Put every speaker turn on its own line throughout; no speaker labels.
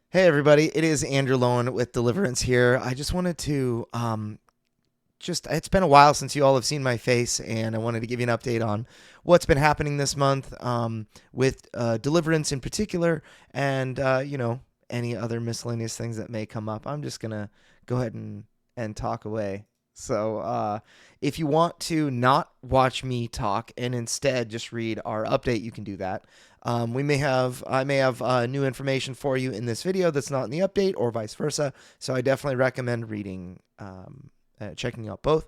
Hey everybody, it is Andrew Lowen with Deliverance here. I just wanted to it's been a while since you all have seen my face, and I wanted to give you an update on what's been happening this month with Deliverance in particular, and any other miscellaneous things that may come up. I'm just gonna go ahead and talk away. So if you want to not watch me talk and instead just read our update, you can do that. I may have new information for you in this video that's not in the update, or vice versa. So I definitely recommend reading, checking out both.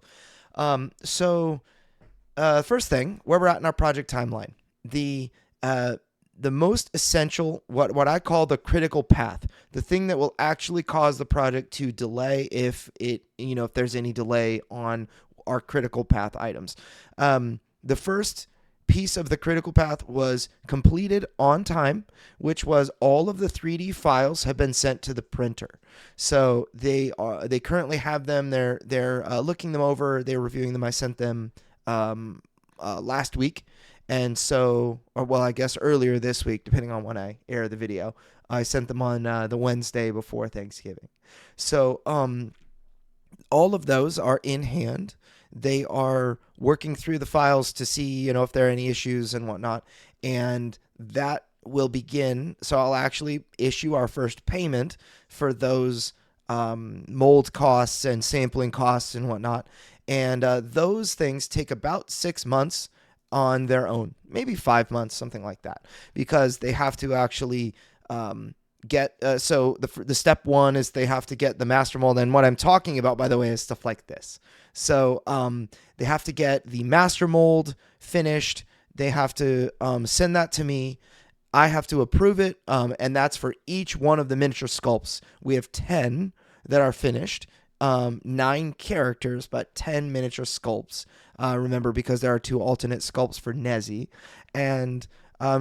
First thing, where we're at in our project timeline, the uh, the most essential, what I call the critical path, the thing that will actually cause the project to delay if there's any delay on our critical path items. The first piece of the critical path was completed on time, which was all of the 3D files have been sent to the printer. So they currently have them. They're looking them over. They're reviewing them. I sent them last week, and so, or well, I guess earlier this week, depending on when I air the video. I sent them on the Wednesday before Thanksgiving. So all of those are in hand. They are working through the files to see, if there are any issues and whatnot. And that will begin. So I'll actually issue our first payment for those mold costs and sampling costs and whatnot. And those things take about 6 months on their own, maybe 5 months, something like that, because they have to actually get so the step one is they have to get the master mold. And what I'm talking about, by the way, is stuff like this. So they have to get the master mold finished. They have to send that to me. I have to approve it, and that's for each one of the miniature sculpts. We have 10 that are finished, 9 characters, but 10 miniature sculpts. Remember, because there are 2 alternate sculpts for Nezzy. And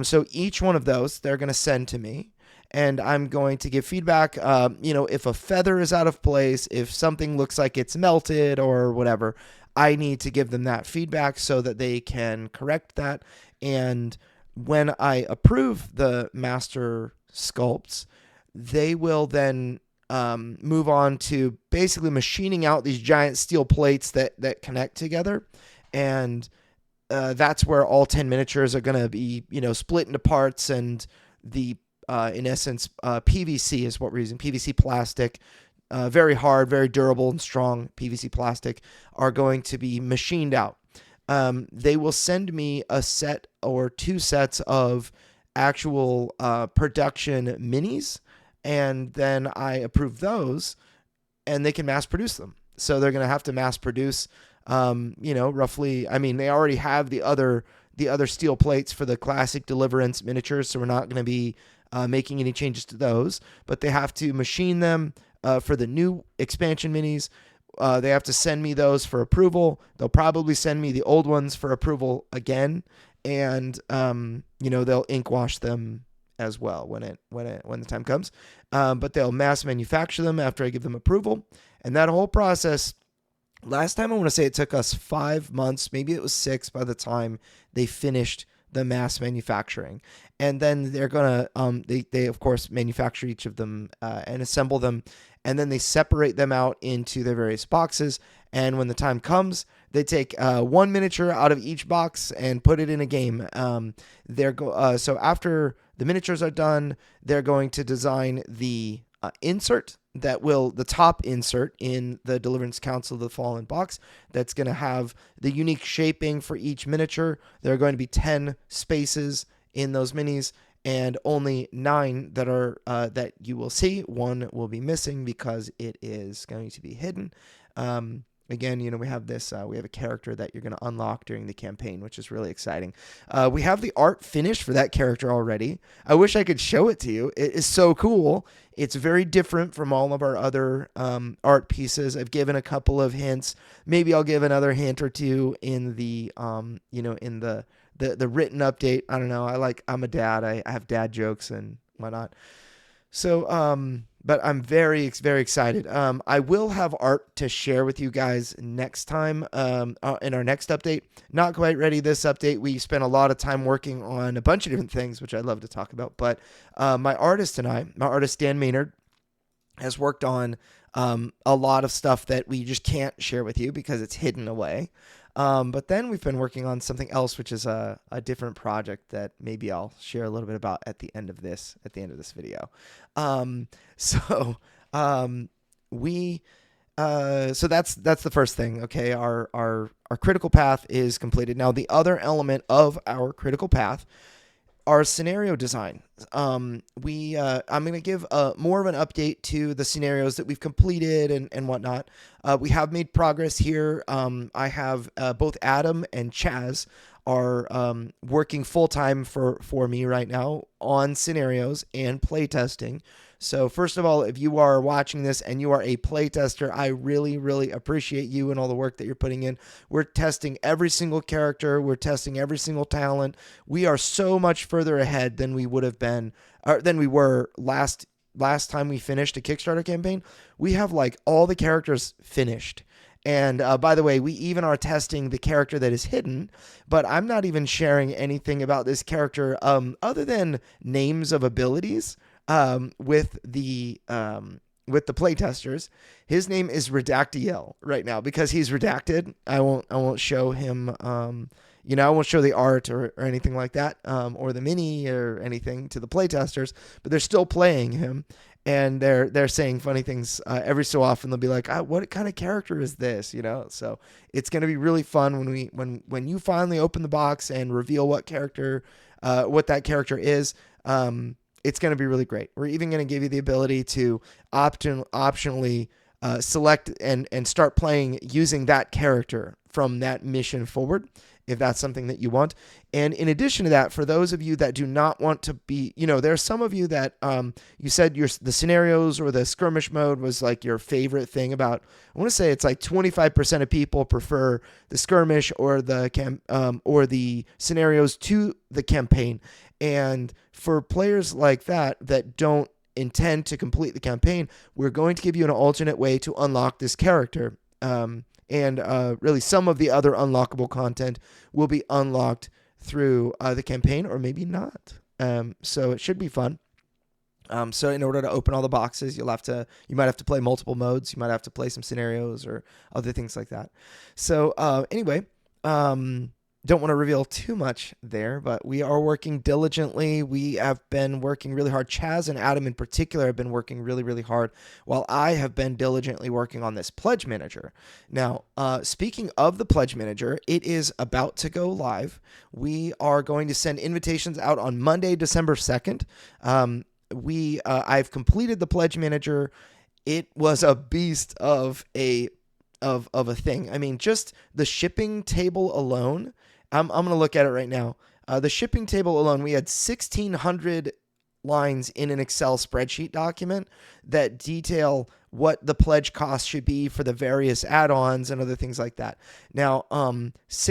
so each one of those they're going to send to me, and I'm going to give feedback. If a feather is out of place, if something looks like it's melted or whatever, I need to give them that feedback so that they can correct that. And when I approve the master sculpts, they will then move on to basically machining out these giant steel plates that connect together. And that's where all 10 miniatures are going to be, split into parts. And the in essence, PVC is what we're using. PVC plastic, very hard, very durable and strong PVC plastic, are going to be machined out. They will send me a set or 2 sets of actual production minis, and then I approve those, and they can mass produce them. So they're going to have to mass produce, roughly. I mean, they already have the other steel plates for the classic Deliverance miniatures, so we're not going to be making any changes to those, but they have to machine them for the new expansion minis. They have to send me those for approval. They'll probably send me the old ones for approval again, and they'll ink wash them as well when the time comes. But they'll mass manufacture them after I give them approval, and that whole process. Last time I want to say it took us 5 months, maybe it was 6 by the time they finished the mass manufacturing. And then they're gonna they of course manufacture each of them and assemble them, and then they separate them out into their various boxes. And when the time comes, they take one miniature out of each box and put it in a game. So after the miniatures are done, they're going to design the the top insert in the Deliverance Council of the Fallen box, that's going to have the unique shaping for each miniature. There are going to be 10 spaces in those minis, and only 9 that you will see. 1 will be missing because it is going to be hidden. Again, we have this. We have a character that you're going to unlock during the campaign, which is really exciting. We have the art finished for that character already. I wish I could show it to you. It is so cool. It's very different from all of our other art pieces. I've given a couple of hints. Maybe I'll give another hint or two in the in the written update. I don't know. I'm a dad. I have dad jokes and whatnot. But I'm very excited. I will have art to share with you guys next time, in our next update. Not quite ready this update. We spent a lot of time working on a bunch of different things, which I'd love to talk about. But my artist Dan Maynard, has worked on a lot of stuff that we just can't share with you because it's hidden away. But then we've been working on something else, which is a different project that maybe I'll share a little bit about at the end of this video. So we so that's the first thing. Okay, our critical path is completed. Now the other element of our critical path, our scenario design. I'm going to give more of an update to the scenarios that we've completed and whatnot. We have made progress here. I have both Adam and Chaz are working full time for me right now on scenarios and playtesting. So first of all, if you are watching this and you are a playtester, I really appreciate you and all the work that you're putting in. We're testing every single character. We're testing every single talent. We are so much further ahead than we would have been, or than we were last time we finished a Kickstarter campaign. We have like all the characters finished. And by the way, we even are testing the character that is hidden, but I'm not even sharing anything about this character other than names of abilities. With the playtesters. His name is Redactiel right now because he's redacted. I won't show him. I won't show the art or anything like that, or the mini or anything to the playtesters. But they're still playing him, and they're saying funny things every so often. They'll be like, "What kind of character is this?" So it's gonna be really fun when you finally open the box and reveal what that character is. It's going to be really great. We're even going to give you the ability to optionally select and start playing using that character from that mission forward, if that's something that you want. And in addition to that, for those of you that do not want to be, there are some of you that you said the scenarios or the skirmish mode was like your favorite thing about. I want to say it's like 25% of people prefer the skirmish or the scenarios to the campaign. And for players like that don't intend to complete the campaign, we're going to give you an alternate way to unlock this character. And really some of the other unlockable content will be unlocked through the campaign or maybe not. So it should be fun. So in order to open all the boxes, you might have to play multiple modes. You might have to play some scenarios or other things like that. So anyway, don't want to reveal too much there, but we are working diligently. We have been working really hard. Chaz and Adam in particular have been working really hard, while I have been diligently working on this pledge manager. Now, speaking of the pledge manager, it is about to go live. We are going to send invitations out on Monday, December 2nd. I've completed the pledge manager. It was a beast of a thing. I mean, just the shipping table alone. I'm going to look at it right now. The shipping table alone, we had 1,600 lines in an Excel spreadsheet document that detail what the pledge cost should be for the various add-ons and other things like that. Now, it's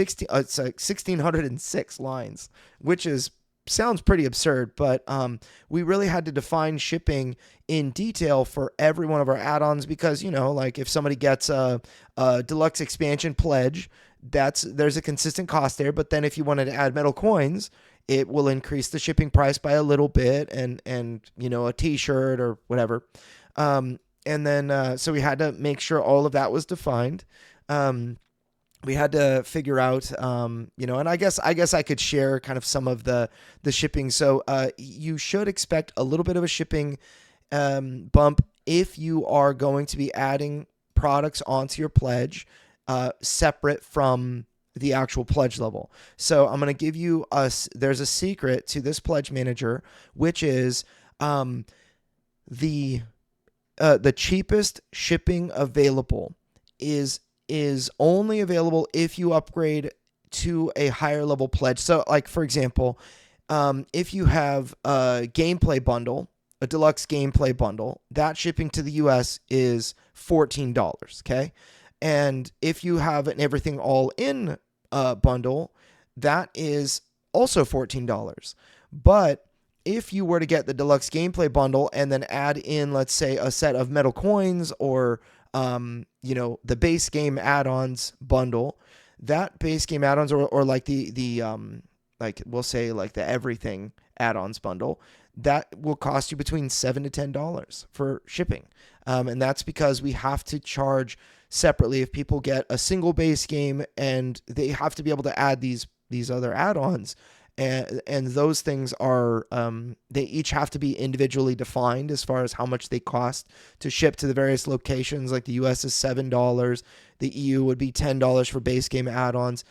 like 1,606 lines, which sounds pretty absurd, but we really had to define shipping in detail for every one of our add-ons because, like if somebody gets a deluxe expansion pledge, there's a consistent cost there. But then if you wanted to add metal coins, it will increase the shipping price by a little bit and a t-shirt or whatever. And then so we had to make sure all of that was defined. We had to figure out, and I guess I could share kind of some of the shipping. So you should expect a little bit of a shipping bump if you are going to be adding products onto your pledge separate from the actual pledge level. So I'm going to give you there's a secret to this pledge manager, which is the cheapest shipping available is only available if you upgrade to a higher level pledge. So like, for example, if you have a gameplay bundle, a deluxe gameplay bundle, that shipping to the US is $14. Okay. And if you have an everything all in bundle, that is also $14. But if you were to get the deluxe gameplay bundle and then add in, let's say, a set of metal coins or the base game add-ons bundle, that base game add-ons or like the like we'll say like the everything add-ons bundle, that will cost you between $7 to $10 for shipping. And that's because we have to charge separately if people get a single base game, and they have to be able to add these other add-ons. And those things are they each have to be individually defined as far as how much they cost to ship to the various locations. Like the US is $7, the EU would be $10 for base game add-ons.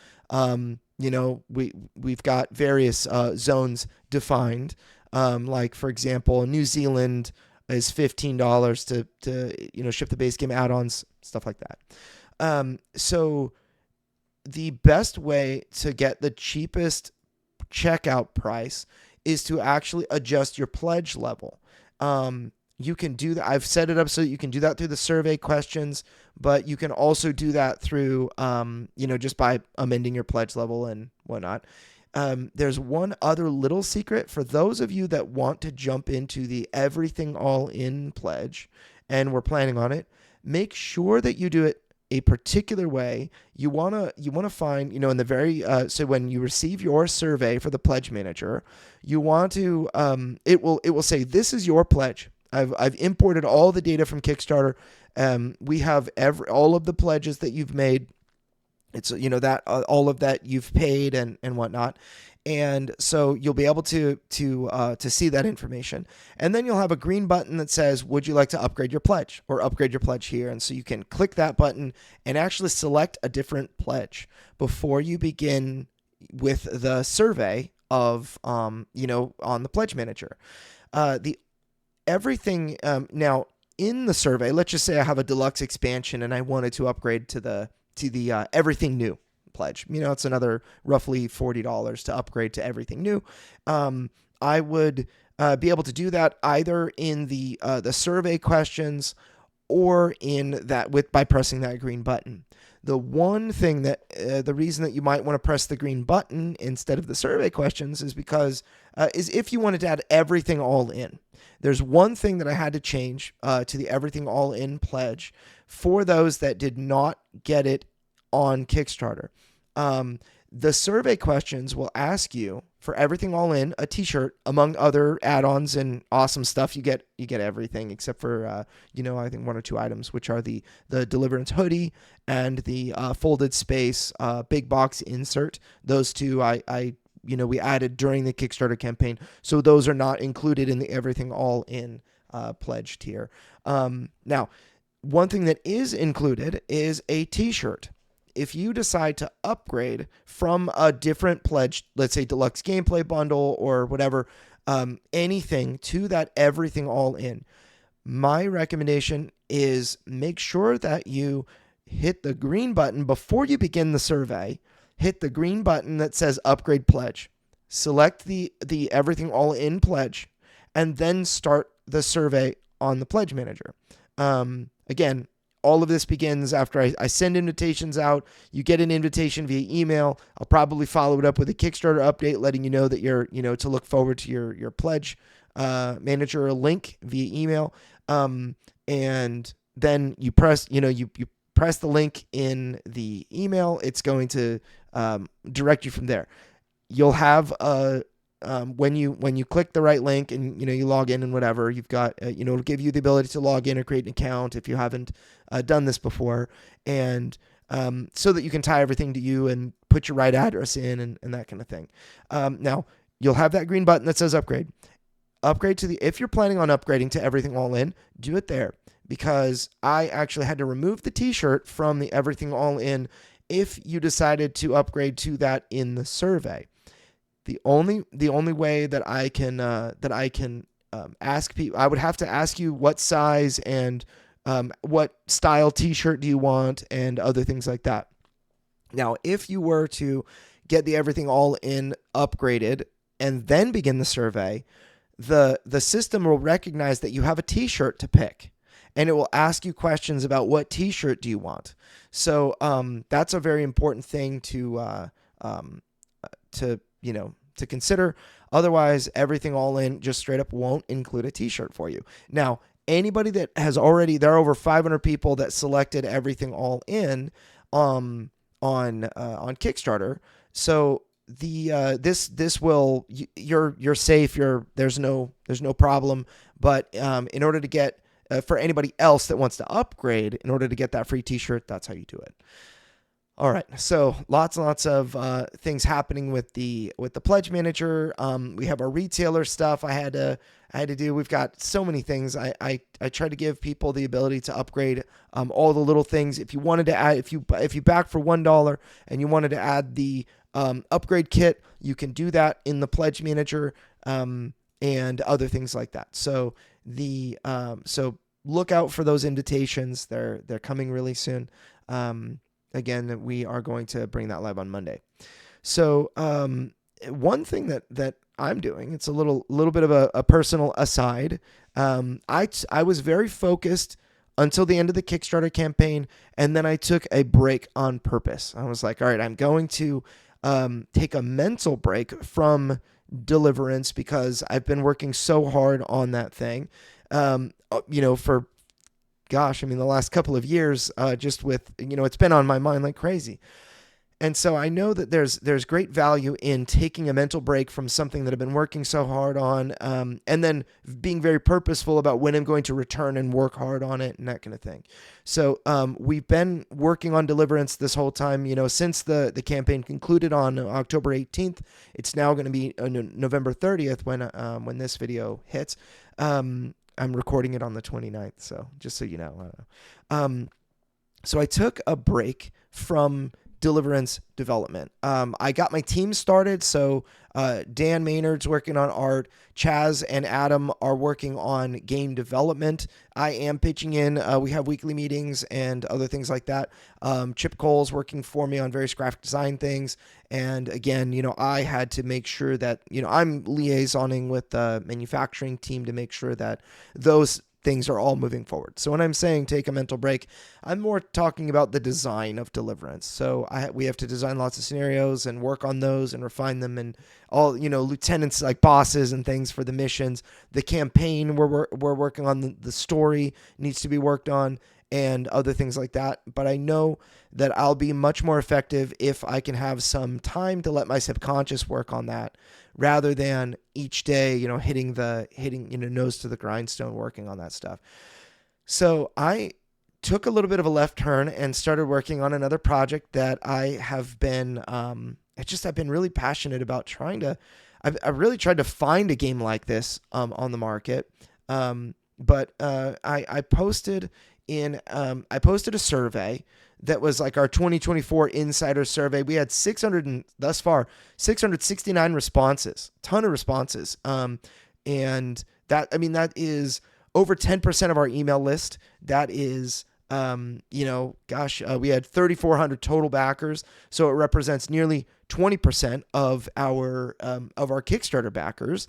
We've got various zones defined. Like for example, New Zealand is $15 to ship the base game add-ons, stuff like that. So the best way to get the cheapest checkout price is to actually adjust your pledge level. You can do that. I've set it up so that you can do that through the survey questions, but you can also do that through, just by amending your pledge level and whatnot. There's one other little secret for those of you that want to jump into the everything all in pledge, and we're planning on it. Make sure that you do it a particular way. You wanna find, in the very so when you receive your survey for the pledge manager, you want to it will say this is your pledge. I've imported all the data from Kickstarter. We have all of the pledges that you've made. It's that all of that you've paid and whatnot. And so you'll be able to see that information. And then you'll have a green button that says, would you like to upgrade your pledge or upgrade your pledge here? And so you can click that button and actually select a different pledge before you begin with the survey of, on the pledge manager. The everything now in the survey, let's just say I have a deluxe expansion and I wanted to upgrade to the everything new pledge. It's another roughly $40 to upgrade to everything new. I would be able to do that either in the survey questions or in that by pressing that green button. The one thing that the reason that you might want to press the green button instead of the survey questions is because is if you wanted to add everything all in. There's one thing that I had to change to the everything all in pledge for those that did not get it on Kickstarter. The survey questions will ask you for everything all in, a t-shirt, among other add-ons and awesome stuff. You get everything except for, I think one or two items, which are the Deliverance hoodie and the folded space big box insert. Those two we added during the Kickstarter campaign. So those are not included in the everything all in pledge tier. Now, one thing that is included is a t-shirt. If you decide to upgrade from a different pledge, let's say deluxe gameplay bundle or whatever, anything to that everything all in, my recommendation is make sure that you hit the green button before you begin the survey. Hit the green button that says upgrade pledge. Select the everything all in pledge, and then start the survey on the pledge manager. Again, all of this begins after I send invitations out. You get an invitation via email. I'll probably follow it up with a Kickstarter update letting you know that you're, to look forward to your pledge manager link via email. And then you press, you press the link in the email. It's going to direct you from there. You'll have when you click the right link and you log in and whatever, you've got it'll give you the ability to log in or create an account if you haven't done this before, and so that you can tie everything to you and put your right address in and that kind of thing. Now you'll have that green button that says upgrade to if you're planning on upgrading to everything all in, do it there, because I actually had to remove the t-shirt from the everything all in if you decided to upgrade to that in the survey. The only way that I can ask people, I would have to ask you what size and what style t-shirt do you want and other things like that. Now, if you were to get the everything all in upgraded and then begin the survey, the system will recognize that you have a t-shirt to pick, and it will ask you questions about what t-shirt do you want. So that's a very important thing to to consider. Otherwise, everything all in just straight up won't include a t-shirt for you. Now, anybody that has already, there are over 500 people that selected everything all in on Kickstarter. So this will, you're safe. There's no problem. But in order to get for anybody else that wants to upgrade, in order to get that free t-shirt, that's how you do it. All right, so lots and lots of things happening with the pledge manager. We have our retailer stuff I had to do. We've got so many things. I try to give people the ability to upgrade all the little things. If you wanted to add, if you back for $1 and you wanted to add the upgrade kit, you can do that in the pledge manager and other things like that. So so look out for those invitations. They're coming really soon. Again, we are going to bring that live on Monday. So one thing that I'm doing, it's a little bit of a personal aside. I was very focused until the end of the Kickstarter campaign, and then I took a break on purpose. I was like, all right, I'm going to take a mental break from Deliverance because I've been working so hard on that thing. For gosh, I mean, the last couple of years, just with, it's been on my mind like crazy. And so I know that there's great value in taking a mental break from something that I've been working so hard on, and then being very purposeful about when I'm going to return and work hard on it and that kind of thing. So we've been working on Deliverance this whole time, since the campaign concluded on October 18th. It's now going to be November 30th when this video hits. I'm recording it on the 29th, so just so you know. So I took a break from Deliverance development. I got my team started, so Dan Maynard's working on art. Chaz and Adam are working on game development. I am pitching in. We have weekly meetings and other things like that. Chip Cole's working for me on various graphic design things. And again, I had to make sure that, I'm liaisoning with the manufacturing team to make sure that those things are all moving forward. So when I'm saying take a mental break, I'm more talking about the design of Deliverance. So we have to design lots of scenarios and work on those and refine them, and all, lieutenants like bosses and things for the missions. The campaign we're working on, the story needs to be worked on, and other things like that. But I know that I'll be much more effective if I can have some time to let my subconscious work on that, rather than each day, hitting nose to the grindstone working on that stuff. So I took a little bit of a left turn and started working on another project that I have been, I've been really passionate about I've really tried to find a game like this on the market. But I posted a survey that was like our 2024 insider survey. We had 669 responses, ton of responses. And that is over 10% of our email list. That is, we had 3,400 total backers. So it represents nearly 20% of our Kickstarter backers.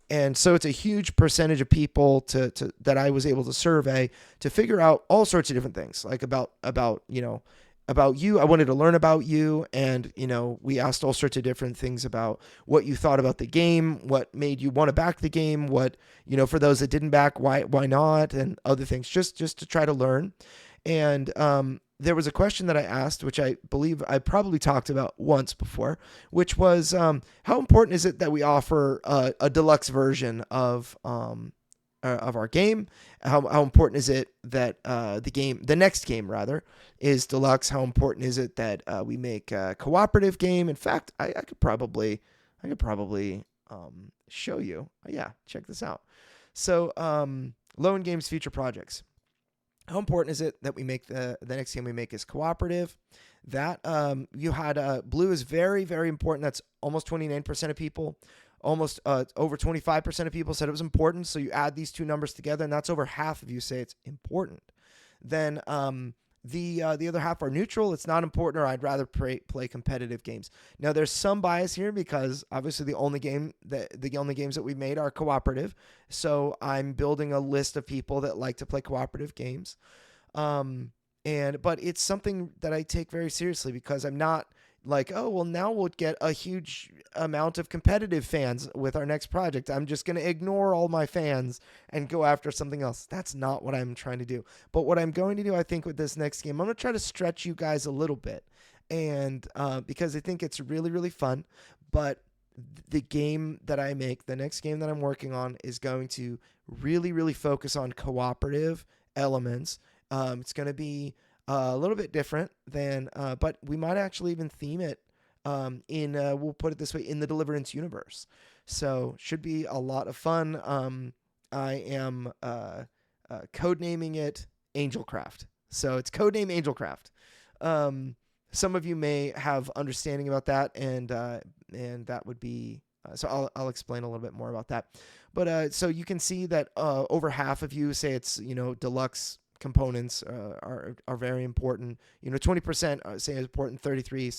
And so it's a huge percentage of people that I was able to survey to figure out all sorts of different things, like about you. I wanted to learn about you, and we asked all sorts of different things about what you thought about the game, what made you want to back the game, what for those that didn't back, why not, and other things, just to try to learn. And there was a question that I asked, which I believe I probably talked about once before, which was how important is it that we offer a deluxe version of our game? How important is it that the next game rather is deluxe? How important is it that we make a cooperative game? In fact, I could probably show you. Yeah, check this out. So Loan Games Future Projects. How important is it that we make the next game we make is cooperative? That you had blue is very, very important. That's almost 29% of people. Almost over 25% of people said it was important. So you add these two numbers together, and that's over half of you say it's important. Then the other half are neutral. It's not important, or I'd rather play competitive games. Now there's some bias here because obviously the only games that we made are cooperative. So I'm building a list of people that like to play cooperative games. But it's something that I take very seriously because I'm not like, oh, well, now we'll get a huge amount of competitive fans with our next project. I'm just going to ignore all my fans and go after something else. That's not what I'm trying to do. But what I'm going to do, I think, with this next game, I'm going to try to stretch you guys a little bit. And because I think it's really, really fun. But the game that I make, the next game that I'm working on, is going to really, really focus on cooperative elements. It's going to be a little bit different than, but we might actually even theme it we'll put it this way, in the Deliverance universe. So should be a lot of fun. I am codenaming it Angelcraft. So it's codename Angelcraft. Some of you may have understanding about that, and that would be so I'll explain a little bit more about that. But so you can see that over half of you say it's deluxe components are very important. 20% say it's important. 20%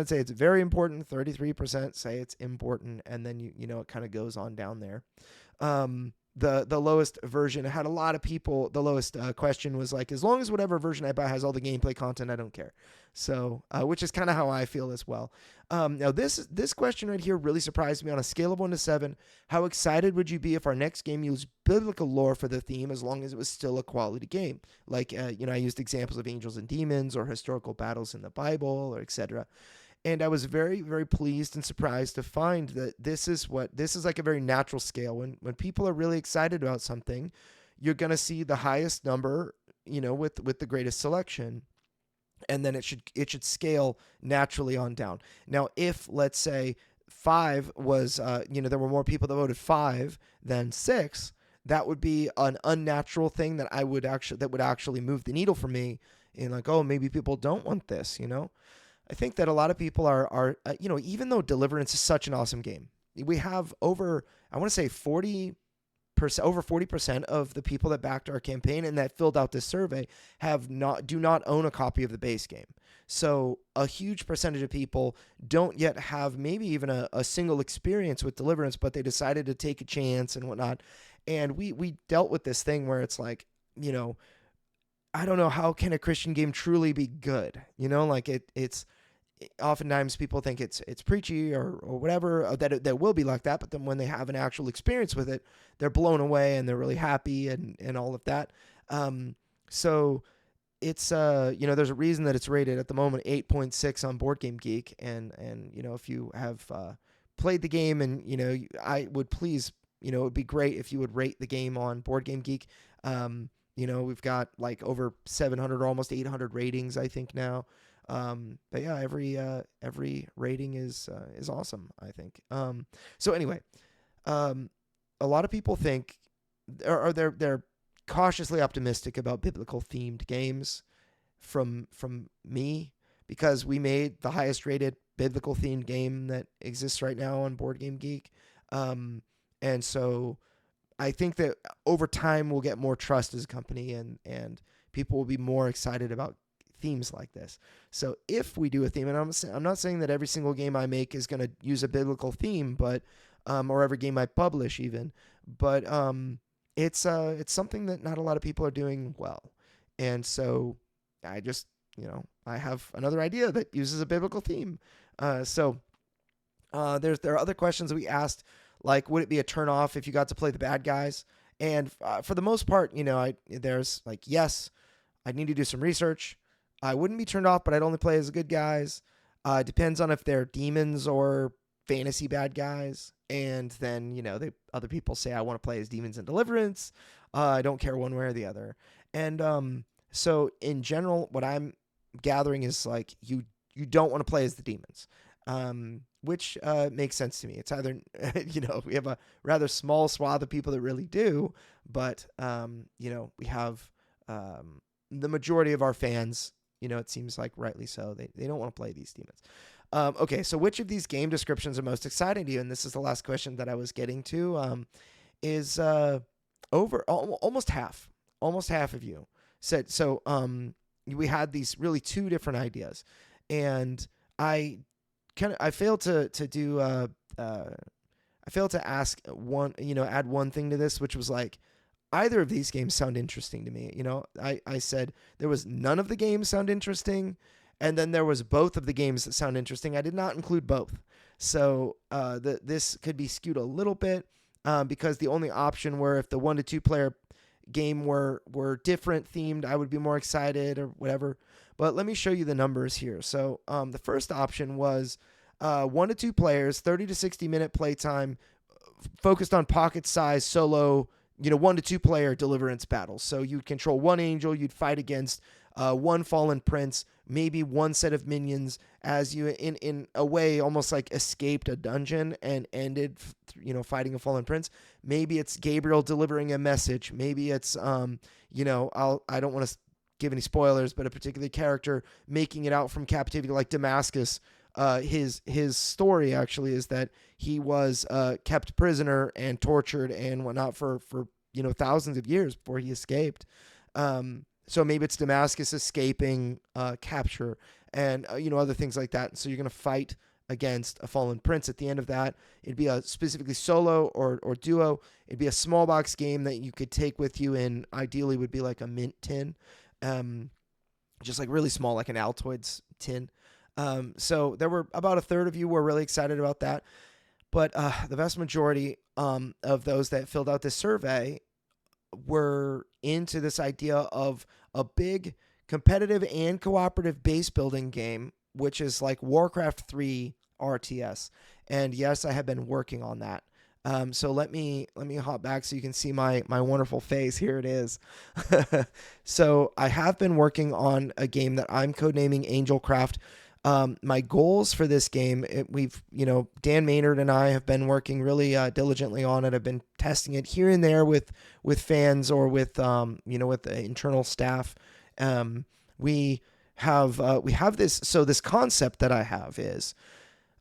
say it's very important. 33% say it's important, and then it kind of goes on down there. The lowest version had a lot of people. The lowest question was like, as long as whatever version I buy has all the gameplay content, I don't care. So, which is kind of how I feel as well. Now this question right here really surprised me. On a scale of 1 to 7, how excited would you be if our next game used biblical lore for the theme, as long as it was still a quality game? Like, I used examples of angels and demons or historical battles in the Bible, or etc. And I was very, very pleased and surprised to find that this is like a very natural scale. When people are really excited about something, you're going to see the highest number, with the greatest selection. And then it should scale naturally on down. Now, if, let's say, 5 was, there were more people that voted 5 than 6, that would be an unnatural thing that would actually move the needle for me. And like, oh, maybe people don't want this, I think that a lot of people are even though Deliverance is such an awesome game, we have over 40% of the people that backed our campaign and that filled out this survey do not own a copy of the base game. So a huge percentage of people don't yet have maybe even a single experience with Deliverance, but they decided to take a chance and whatnot. And we dealt with this thing where it's like, I don't know, how can a Christian game truly be good? Like it's oftentimes people think it's preachy or whatever, that will be like that. But then when they have an actual experience with it, they're blown away and they're really happy and all of that. So it's there's a reason that it's rated at the moment 8.6 on Board Game Geek, and if you have played the game, and I would please, it would be great if you would rate the game on Board Game Geek. We've got like over 700 or almost 800 ratings, I think, now. But yeah, every rating is awesome, I think. So anyway, a lot of people think, or they're cautiously optimistic about biblical themed games from me, because we made the highest rated biblical themed game that exists right now on Board Game Geek. And so I think that over time we'll get more trust as a company, and people will be more excited about themes like this. So if we do a theme, and I'm not saying that every single game I make is going to use a biblical theme, but or every game I publish even, but it's something that not a lot of people are doing well. And so I just, I have another idea that uses a biblical theme. So there are other questions that we asked, like, would it be a turnoff if you got to play the bad guys? And for the most part, there's like, yes, I need to do some research. I wouldn't be turned off, but I'd only play as the good guys. Depends on if they're demons or fantasy bad guys. And then, other people say I want to play as demons in Deliverance. I don't care one way or the other. And so in general, what I'm gathering is like, you don't want to play as the demons. Which makes sense to me. It's either, we have a rather small swath of people that really do, but, we have the majority of our fans, it seems like rightly so, they don't want to play these demons. Okay, so which of these game descriptions are most exciting to you? And this is the last question that I was getting to, is almost half of you said. So we had these really two different ideas, and I failed to do I failed to ask add one thing to this, which was like, either of these games sound interesting to me. I said there was none of the games sound interesting, And then there was both of the games that sound interesting. I did not include both. So this could be skewed a little bit because the only option were if the 1 to 2 player game were different themed, I would be more excited or whatever. But let me show you the numbers here. So the first option was 1 to 2 players, 30 to 60 minute playtime, focused on pocket size solo, 1 to 2 player Deliverance battles. So you'd control one angel, you'd fight against one fallen prince, maybe one set of minions, as you in a way almost like escaped a dungeon and ended fighting a fallen prince. Maybe it's Gabriel delivering a message. Maybe it's I don't want to give any spoilers, but a particular character making it out from captivity, like Damascus. His story actually is that he was kept prisoner and tortured and whatnot for thousands of years before he escaped. So maybe it's Damascus escaping capture and other things like that. And so you're going to fight against a fallen prince. At the end of that, it'd be a specifically solo or duo. It'd be a small box game that you could take with you, and ideally would be like a mint tin, just like really small, like an Altoids tin. So there were about a third of you were really excited about that, but the vast majority of those that filled out this survey were into this idea of a big competitive and cooperative base building game, which is like Warcraft 3 RTS. And yes, I have been working on that. So let me hop back so you can see my wonderful face. Here it is. So I have been working on a game that I'm codenaming Angelcraft. My goals for this game, Dan Maynard and I have been working really diligently on it. I've been testing it here and there with fans or with the internal staff. We have this. So this concept that I have is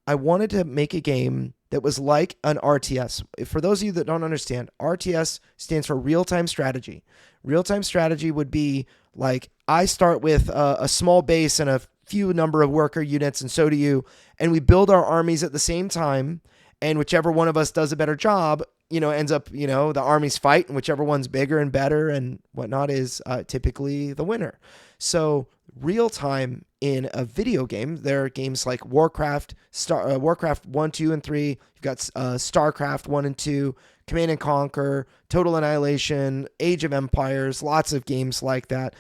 I wanted to make a game that was like an RTS. For those of you that don't understand, RTS stands for real-time strategy. Real-time strategy would be like I start with a small base and a few number of worker units, and so do you, and we build our armies at the same time, and whichever one of us does a better job, ends up, the armies fight, and whichever one's bigger and better and whatnot is typically the winner. So real time in a video game, there are games like Warcraft, Warcraft 1, 2, and 3. You've got StarCraft 1 and 2, Command and Conquer, Total Annihilation, Age of Empires, lots of games like that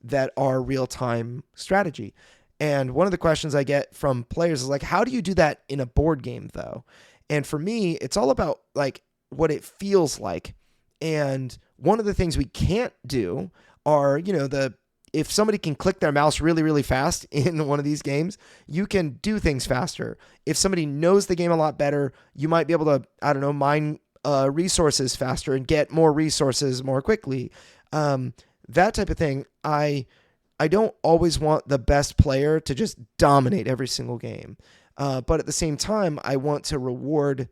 that are real-time strategy. And one of the questions I get from players is like, how do you do that in a board game though? And for me, it's all about like what it feels like. And one of the things we can't do are, if somebody can click their mouse really, really fast in one of these games, you can do things faster. If somebody knows the game a lot better, you might be able to, mine resources faster and get more resources more quickly. That type of thing. I don't always want the best player to just dominate every single game. But at the same time, I want to reward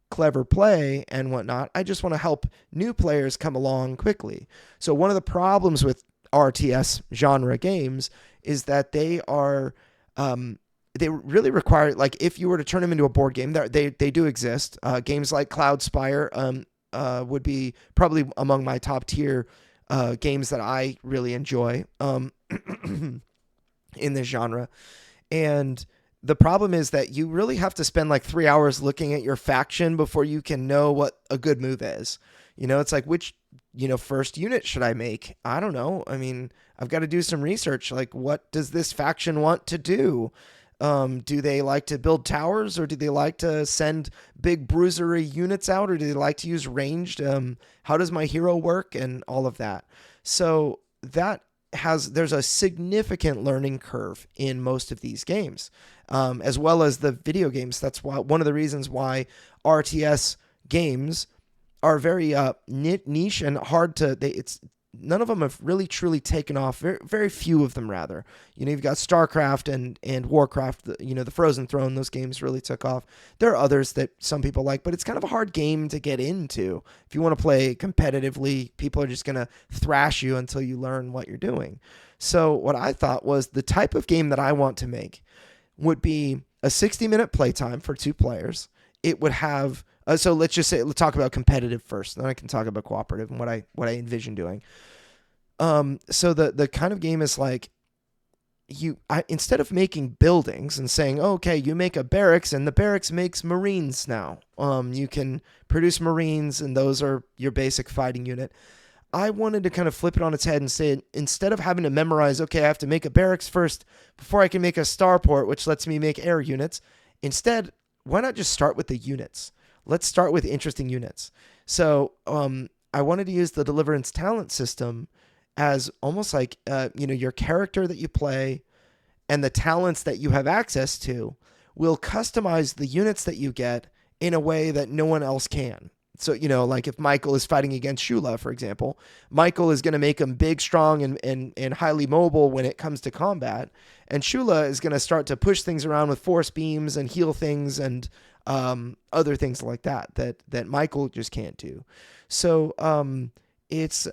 clever play and whatnot. I just want to help new players come along quickly. So one of the problems with RTS genre games is that they are they really require, like if you were to turn them into a board game, they do exist. Games like Cloud Spire would be probably among my top tier games that I really enjoy in this genre. And the problem is that you really have to spend like 3 hours looking at your faction before you can know what a good move is. It's like, which, first unit should I make? I don't know. I mean, I've got to do some research. Like, what does this faction want to do? Do they like to build towers, or do they like to send big bruisery units out, or do they like to use ranged? How does my hero work, and all of that? So there's a significant learning curve in most of these games, as well as the video games. That's why one of the reasons why RTS games are very niche and hard to. None of them have really truly taken off. Very, very few of them, rather. You've got StarCraft and Warcraft. The Frozen Throne. Those games really took off. There are others that some people like, but it's kind of a hard game to get into. If you want to play competitively, people are just going to thrash you until you learn what you're doing. So what I thought was the type of game that I want to make would be a 60-minute playtime for 2 players. It would have. So let's talk about competitive first, then I can talk about cooperative and what I envision doing. So the kind of game is like instead of making buildings and saying, oh, okay, you make a barracks and the barracks makes Marines now. You can produce Marines and those are your basic fighting unit. I wanted to kind of flip it on its head and say, instead of having to memorize, okay, I have to make a barracks first before I can make a starport, which lets me make air units. Instead, why not just start with the units? Let's start with interesting units. So I wanted to use the Deliverance talent system as almost like your character that you play and the talents that you have access to will customize the units that you get in a way that no one else can. So, like if Michael is fighting against Shula, for example, Michael is going to make him big, strong, and highly mobile when it comes to combat. And Shula is going to start to push things around with force beams and heal things and other things like that Michael just can't do. So it's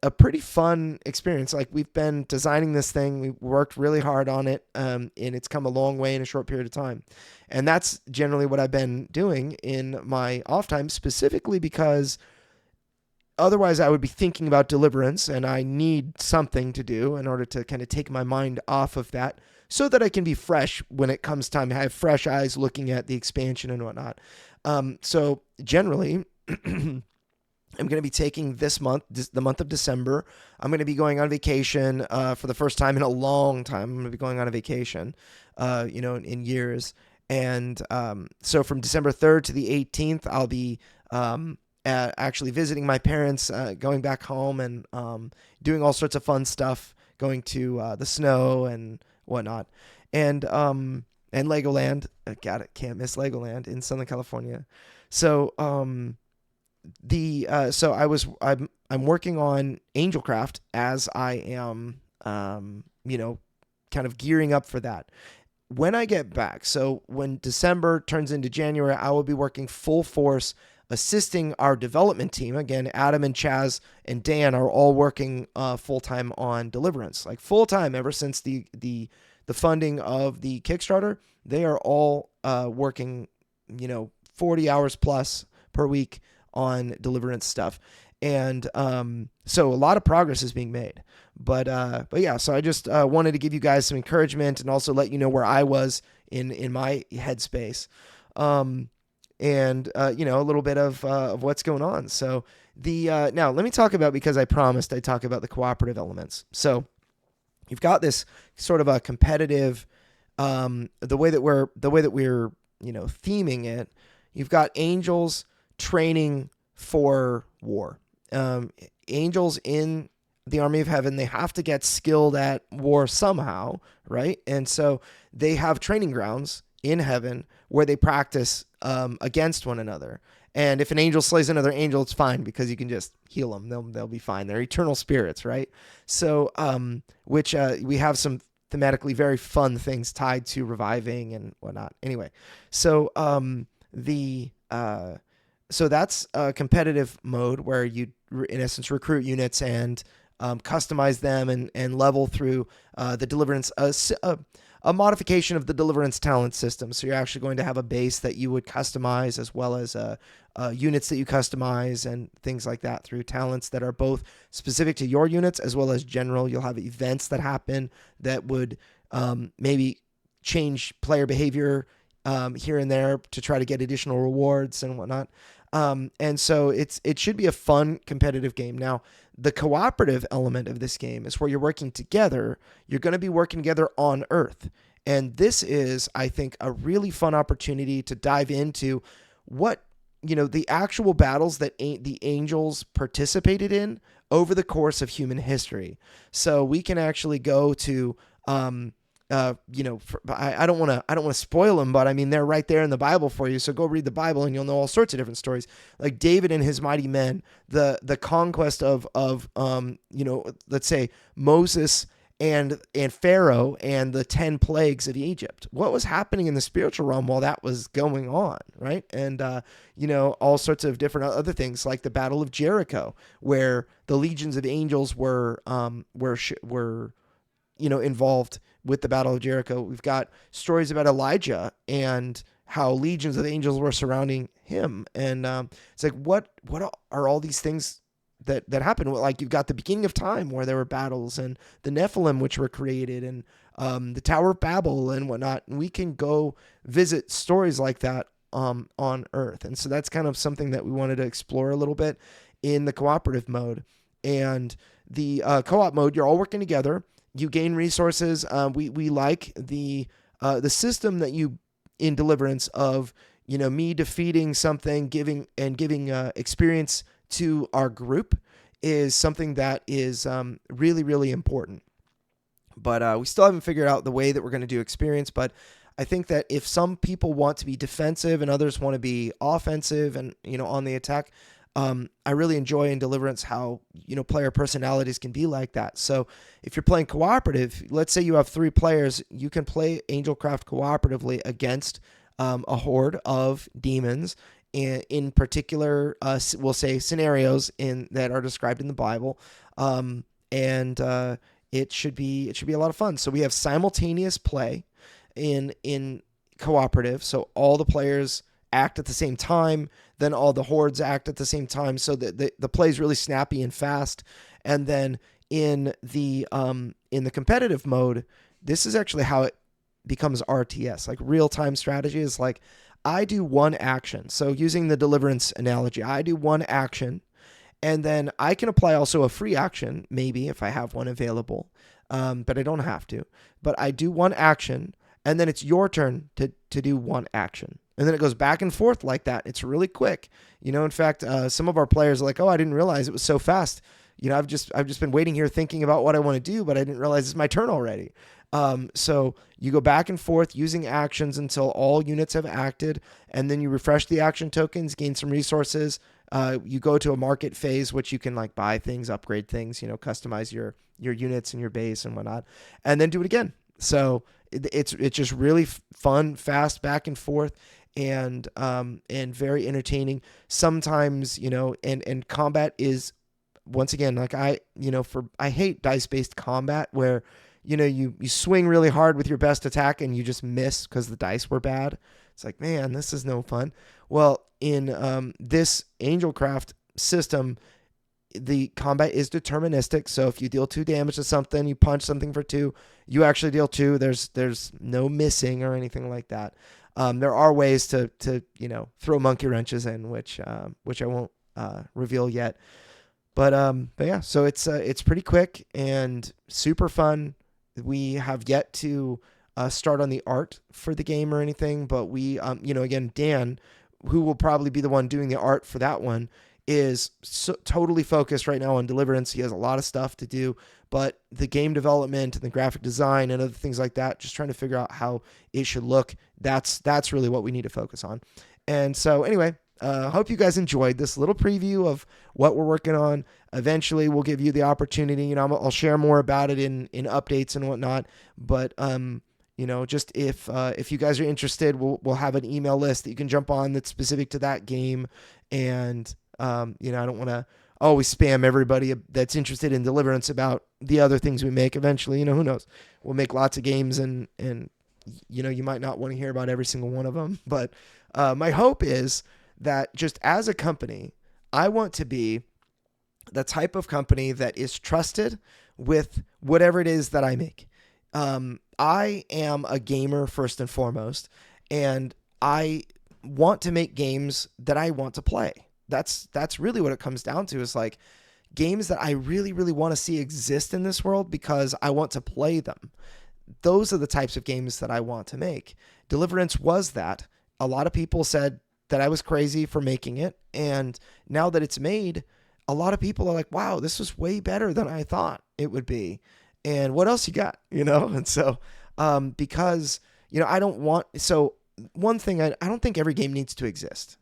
a pretty fun experience. Like we've been designing this thing. We worked really hard on it. And it's come a long way in a short period of time. And that's generally what I've been doing in my off time, specifically because otherwise I would be thinking about Deliverance and I need something to do in order to kind of take my mind off of that so that I can be fresh when it comes time. I have fresh eyes looking at the expansion and whatnot. So generally, I'm going to be taking this month, the month of December. I'm going to be going on vacation for the first time in a long time. I'm going to be going on a vacation, in years. And so from December 3rd to the 18th, I'll be actually visiting my parents, going back home and doing all sorts of fun stuff, going to the snow and whatnot. And Legoland. Got it. Can't miss Legoland in Southern California. So I'm working on Angelcraft as I am, kind of gearing up for that. When I get back, so when December turns into January, I will be working full force, assisting our development team. Again, Adam and Chaz and Dan are all working full time on Deliverance, like full time ever since the funding of the Kickstarter. They are all working, 40 hours plus per week on Deliverance stuff. And so a lot of progress is being made. But yeah, so I just wanted to give you guys some encouragement and also let you know where I was in my headspace. And a little bit of what's going on. So now let me talk about, because I promised I'd talk about the cooperative elements. So you've got this sort of a competitive, the way that we're theming it. You've got angels training for war. Angels in the army of heaven, they have to get skilled at war somehow, right? And so they have training grounds in heaven where they practice against one another. And if an angel slays another angel, it's fine because you can just heal them. They'll be fine. They're eternal spirits, right? So, which we have some thematically very fun things tied to reviving and whatnot. Anyway, so so that's a competitive mode where you, in essence, recruit units and customize them and level through the Deliverance, a modification of the Deliverance talent system. So you're actually going to have a base that you would customize, as well as units that you customize and things like that through talents that are both specific to your units as well as general. You'll have events that happen that would maybe change player behavior here and there to try to get additional rewards and whatnot. And so it should be a fun competitive game. Now, the cooperative element of this game is where you're working together. You're going to be working together on Earth. And this is, I think, a really fun opportunity to dive into what, the actual battles that the angels participated in over the course of human history. So we can actually go to, I don't want to spoil them, but I mean, they're right there in the Bible for you. So go read the Bible and you'll know all sorts of different stories, like David and his mighty men, the conquest of let's say Moses and Pharaoh and the 10 plagues of Egypt. What was happening in the spiritual realm while that was going on, right? And all sorts of different other things, like the Battle of Jericho, where the legions of angels were involved with the Battle of Jericho. We've got stories about Elijah and how legions of angels were surrounding him. And it's like, what are all these things that happen. Like you've got the beginning of time where there were battles, and the Nephilim which were created, and the Tower of Babel and whatnot. And we can go visit stories like that on Earth. And so that's kind of something that we wanted to explore a little bit in the cooperative mode. And the co-op mode, you're all working together. You gain resources. We like the system that you in Deliverance of, me defeating something, giving experience to our group is something that is really, really important. But we still haven't figured out the way that we're going to do experience. But I think that if some people want to be defensive and others want to be offensive and, on the attack, I really enjoy in Deliverance how, player personalities can be like that. So if you're playing cooperative, let's say you have 3 players, you can play Angelcraft cooperatively against a horde of demons, in particular, we'll say scenarios that are described in the Bible. It should be a lot of fun. So we have simultaneous play in cooperative. So all the players act at the same time, then all the hordes act at the same time, so that the play is really snappy and fast. And then in the competitive mode, this is actually how it becomes RTS, like real-time strategy. Is like I do one action. So using the Deliverance analogy, I do one action, and then I can apply also a free action, maybe if I have one available, but I don't have to. But I do one action, and then it's your turn to do one action. And then it goes back and forth like that. It's really quick. In fact, some of our players are like, oh, I didn't realize it was so fast. I've just been waiting here thinking about what I want to do, but I didn't realize it's my turn already. So you go back and forth using actions until all units have acted, and then you refresh the action tokens, gain some resources. You go to a market phase, which you can like buy things, upgrade things, customize your units and your base and whatnot, and then do it again. So it's just really fun, fast, back and forth, and very entertaining. Sometimes, and combat is, once again, like I hate dice-based combat where, you swing really hard with your best attack and you just miss because the dice were bad. It's like, man, this is no fun. Well, in this Angelcraft system, the combat is deterministic. So if you deal 2 damage to something, you punch something for 2, you actually deal 2. There's no missing or anything like that. There are ways to throw monkey wrenches in, which I won't reveal yet. But yeah, so it's pretty quick and super fun. We have yet to start on the art for the game or anything, but we again, Dan, who will probably be the one doing the art for that one, is totally focused right now on Deliverance. He has a lot of stuff to do, but the game development and the graphic design and other things like that, just trying to figure out how it should look, that's really what we need to focus on. And so anyway, hope you guys enjoyed this little preview of what we're working on. Eventually we'll give you the opportunity, I'll share more about it in updates and whatnot, but just if you guys are interested, we'll have an email list that you can jump on that's specific to that game. And I don't want to always spam everybody that's interested in Deliverance about the other things we make. Eventually, who knows? We'll make lots of games, and you might not want to hear about every single one of them. But my hope is that just as a company, I want to be the type of company that is trusted with whatever it is that I make. I am a gamer first and foremost, and I want to make games that I want to play. That's really what it comes down to, is like games that I really, really want to see exist in this world because I want to play them. Those are the types of games that I want to make. Deliverance was that. A lot of people said that I was crazy for making it, and now that it's made, a lot of people are like, wow, this was way better than I thought it would be. And what else you got, And so, because, I don't want, so one thing, I don't think every game needs to exist.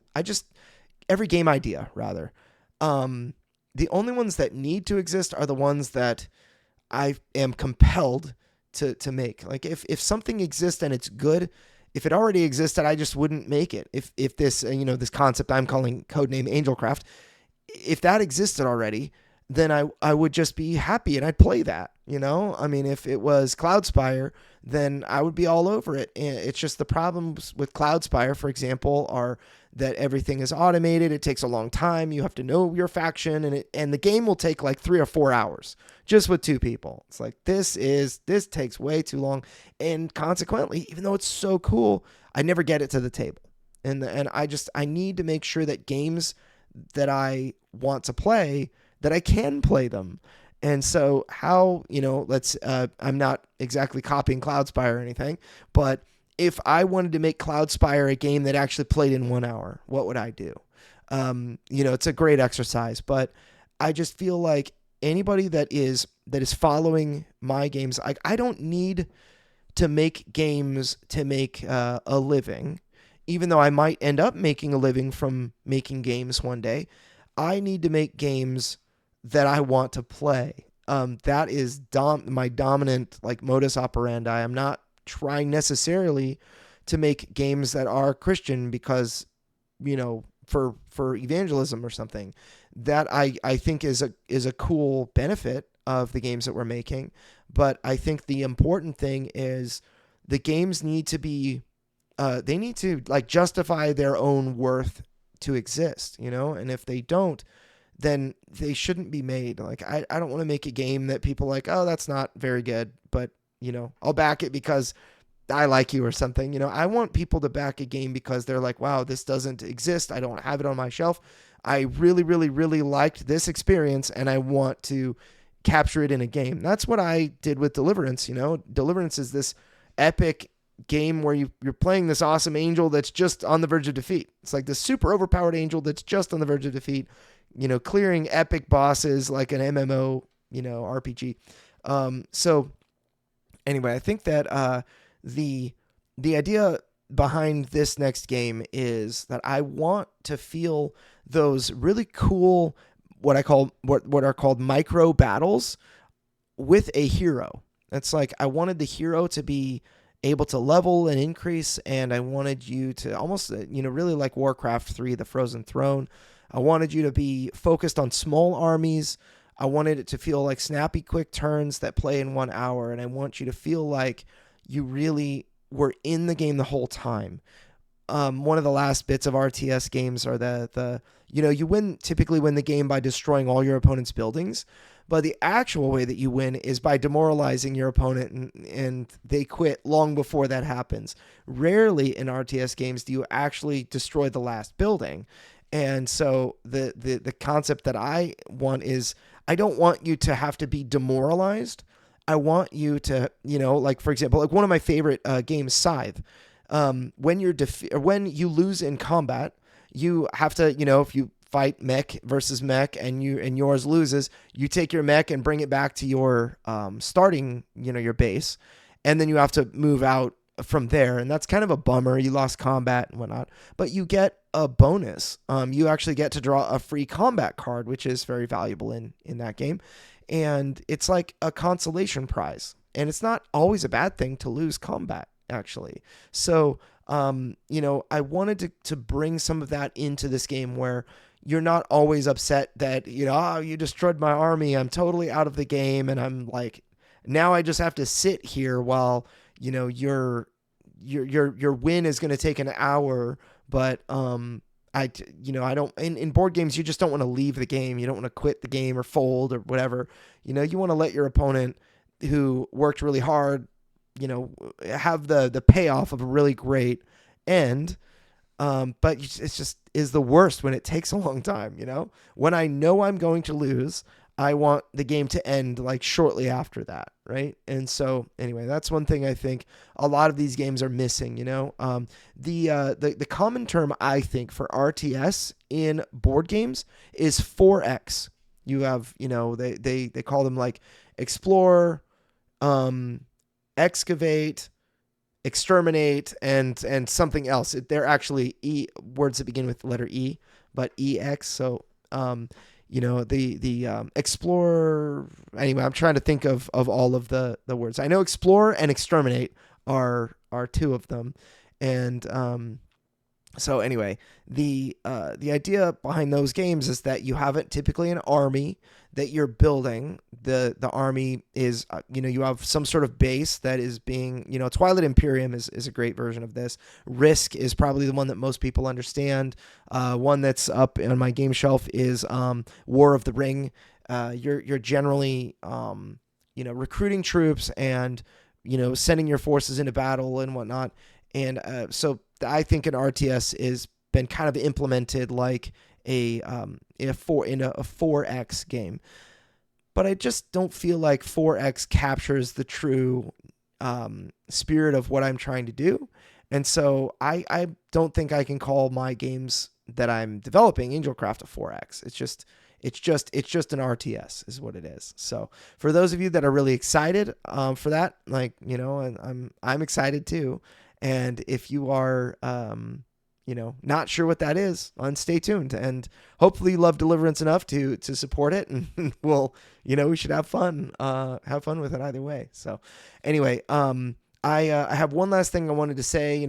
Every game idea, rather. The only ones that need to exist are the ones that I am compelled to make. Like if something exists and it's good, if it already existed, I just wouldn't make it. If this, this concept I'm calling Codename Angelcraft, if that existed already, then I would just be happy and I'd play that. I mean, if it was Cloudspire, then I would be all over it. And it's just the problems with Cloudspire, for example, are that everything is automated. It takes a long time. You have to know your faction, and the game will take like 3 or 4 hours just with two people. It's like this takes way too long, and consequently, even though it's so cool, I never get it to the table. And I need to make sure that games that I want to play, that I can play them. And so how, I'm not exactly copying Cloudspire or anything, but if I wanted to make Cloudspire a game that actually played in 1 hour, what would I do? It's a great exercise, but I just feel like anybody that is following my games, I don't need to make games to make a living, even though I might end up making a living from making games one day. I need to make games that I want to play. That is my dominant like modus operandi. I'm not trying necessarily to make games that are Christian because, for evangelism or something. That I think is a cool benefit of the games that we're making. But I think the important thing is the games need to be they need to like justify their own worth to exist, and if they don't, then they shouldn't be made. Like, I don't want to make a game that people like, oh, that's not very good, but, I'll back it because I like you or something. I want people to back a game because they're like, wow, this doesn't exist. I don't have it on my shelf. I really, really, really liked this experience and I want to capture it in a game. That's what I did with Deliverance. Deliverance is this epic game where you're playing this awesome angel that's just on the verge of defeat. It's like this super overpowered angel that's just on the verge of defeat, clearing epic bosses like an MMO, RPG. So anyway, I think that the idea behind this next game is that I want to feel those really cool what are called micro battles with a hero. It's like I wanted the hero to be able to level and increase, and I wanted you to almost, really like Warcraft 3, The Frozen Throne. I wanted you to be focused on small armies. I wanted it to feel like snappy, quick turns that play in 1 hour, and I want you to feel like you really were in the game the whole time. One of the last bits of RTS games are you typically win the game by destroying all your opponent's buildings, but the actual way that you win is by demoralizing your opponent and they quit long before that happens. Rarely in RTS games do you actually destroy the last building. And so the concept that I want is I don't want you to have to be demoralized. I want you to, like for example, like one of my favorite games, Scythe. When you lose in combat, you have to, if you fight mech versus mech and yours loses, you take your mech and bring it back to your starting, your base, and then you have to move out from there. And that's kind of a bummer. You lost combat and whatnot, but you get a bonus. You actually get to draw a free combat card, which is very valuable in that game. And it's like a consolation prize. And it's not always a bad thing to lose combat, actually. So, I wanted to bring some of that into this game where you're not always upset that, you destroyed my army. I'm totally out of the game. And I'm like, now I just have to sit here while, your win is going to take an hour. But, I don't, in board games, you just don't want to leave the game. You don't want to quit the game or fold or whatever. You want to let your opponent who worked really hard, have the payoff of a really great end. But it's just is the worst when it takes a long time, when I know I'm going to lose, I want the game to end like shortly after that. Right. And so anyway, that's one thing I think a lot of these games are missing, the common term I think for RTS in board games is 4X. You have, they call them like explore, excavate, exterminate, and something else. They're actually words that begin with the letter E, but EX. So, the explore. Anyway, I'm trying to think of all of the words. I know explore and exterminate are two of them, and So anyway, the idea behind those games is that you haven't typically an army that you're building. The army is you have some sort of base that is being Twilight Imperium is a great version of this. Risk is probably the one that most people understand. One that's up on my game shelf is War of the Ring. You're generally recruiting troops and sending your forces into battle and whatnot. And so I think an RTS is been kind of implemented like in a 4X game, but I just don't feel like 4X captures the true spirit of what I'm trying to do, and so I don't think I can call my games that I'm developing Angelcraft a 4X. It's just an RTS is what it is. So for those of you that are really excited for that, and I'm excited too. And if you are, not sure what that is, stay tuned. And hopefully you love Deliverance enough to support it. And we should have fun with it either way. So anyway, I have one last thing I wanted to say.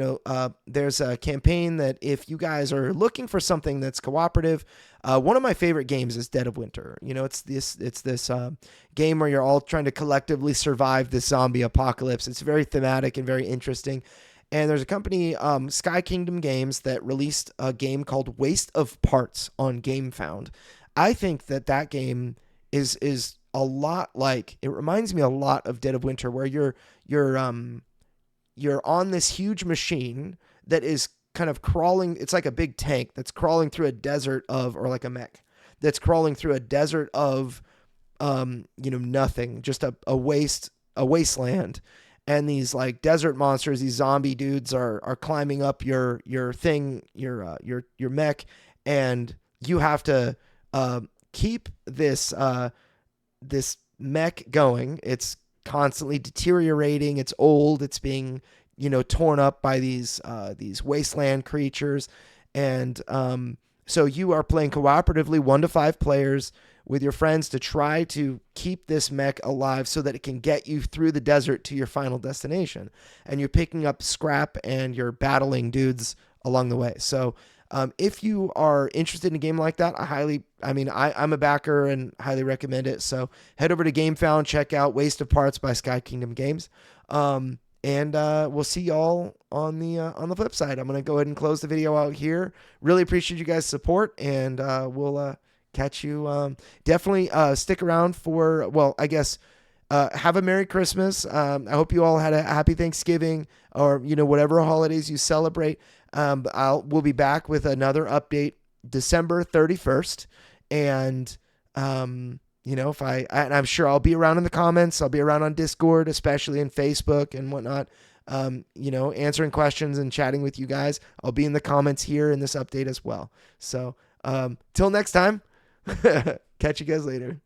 There's a campaign that if you guys are looking for something that's cooperative, one of my favorite games is Dead of Winter. It's this game where you're all trying to collectively survive this zombie apocalypse. It's very thematic and very interesting. And there's a company, Sky Kingdom Games, that released a game called Waste of Parts on GameFound. I think that game is a lot like, it reminds me a lot of Dead of Winter, where you're on this huge machine that is kind of crawling. It's like a big tank that's crawling through a desert or like a mech that's crawling through a desert of nothing, just a wasteland. And these like desert monsters, these zombie dudes are climbing up your mech, and you have to keep this mech going. It's constantly deteriorating. It's old. It's being torn up by these wasteland creatures, and so you are playing cooperatively, 1 to 5 players, with your friends to try to keep this mech alive so that it can get you through the desert to your final destination. And you're picking up scrap and you're battling dudes along the way. So if you are interested in a game like that, I'm a backer and highly recommend it. So head over to GameFound, check out Waste of Parts by Sky Kingdom Games. And we'll see y'all on the flip side. I'm going to go ahead and close the video out here. Really appreciate you guys' support, and we'll catch you. Definitely stick around for, have a Merry Christmas. I hope you all had a happy Thanksgiving, or whatever holidays you celebrate. We'll be back with another update December 31st, and I'm sure I'll be around in the comments. I'll be around on Discord, especially in Facebook and whatnot. Answering questions and chatting with you guys. I'll be in the comments here in this update as well. So till next time. Catch you guys later.